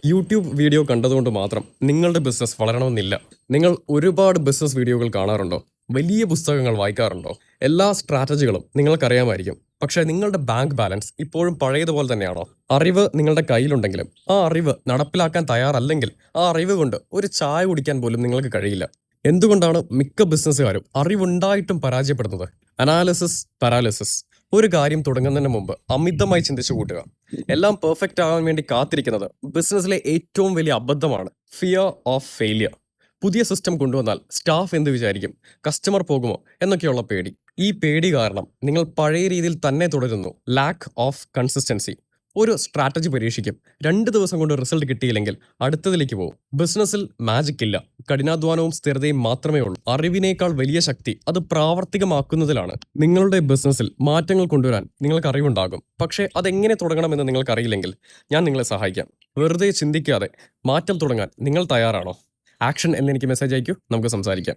YouTube video കണ്ടതുകൊണ്ട് മാത്രം നിങ്ങളുടെ ബിസിനസ് വളരണമെന്നില്ല. നിങ്ങൾ ഒരുപാട് ബിസിനസ് വീഡിയോകൾ കാണാറുണ്ടോ? വലിയ പുസ്തകങ്ങൾ വായിക്കാറുണ്ടോ? എല്ലാ സ്ട്രാറ്റജികളും നിങ്ങൾക്കറിയാമായിരിക്കും. പക്ഷേ നിങ്ങളുടെ ബാങ്ക് ബാലൻസ് ഇപ്പോഴും പഴയതുപോലെ തന്നെയാണോ? അറിവ് നിങ്ങളുടെ കയ്യിലുണ്ടെങ്കിലും ആ അറിവ് നടപ്പിലാക്കാൻ തയ്യാറല്ലെങ്കിൽ ആ അറിവ് കൊണ്ട് ഒരു ചായ കുടിക്കാൻ പോലും നിങ്ങൾക്ക് കഴിയില്ല. എന്തുകൊണ്ടാണ് മിക്ക ബിസിനസ്സുകാരും അറിവുണ്ടായിട്ടും പരാജയപ്പെടുന്നത്? Analysis paralysis. ഒരു കാര്യം തുടങ്ങുന്നതിന് മുമ്പ് അമിതമായി ചിന്തിച്ചു കൂട്ടുക. എല്ലാം പെർഫെക്റ്റ് ആകാൻ വേണ്ടി കാത്തിരിക്കുന്നത് ബിസിനസ്സിലെ ഏറ്റവും വലിയ അബദ്ധമാണ്. Fear of failure. പുതിയ സിസ്റ്റം കൊണ്ടുവന്നാൽ സ്റ്റാഫ് എന്ത് വിചാരിക്കും, കസ്റ്റമർ പോകുമോ എന്നൊക്കെയുള്ള പേടി. ഈ പേടി കാരണം നിങ്ങൾ പഴയ രീതിയിൽ തന്നെ തുടരുന്നു. Lack of consistency. ഒരു സ്ട്രാറ്റജി പരീക്ഷിക്കും, 2 ദിവസം കൊണ്ട് റിസൾട്ട് കിട്ടിയില്ലെങ്കിൽ അടുത്തതിലേക്ക് പോകും. ബിസിനസ്സിൽ മാജിക് ഇല്ല, കഠിനാധ്വാനവും സ്ഥിരതയും മാത്രമേ ഉള്ളൂ. അറിവിനേക്കാൾ വലിയ ശക്തി അത് പ്രാവർത്തികമാക്കുന്നതിലാണ്. നിങ്ങളുടെ ബിസിനസ്സിൽ മാറ്റങ്ങൾ കൊണ്ടുവരാൻ നിങ്ങൾക്ക് അറിവുണ്ടാകും, പക്ഷേ അതെങ്ങനെ തുടങ്ങണമെന്ന് നിങ്ങൾക്കറിയില്ലെങ്കിൽ ഞാൻ നിങ്ങളെ സഹായിക്കാം. വെറുതെ ചിന്തിക്കാതെ മാറ്റം തുടങ്ങാൻ നിങ്ങൾ തയ്യാറാണോ? ആക്ഷൻ എന്നെനിക്ക് മെസ്സേജ് അയക്കൂ, നമുക്ക് സംസാരിക്കാം.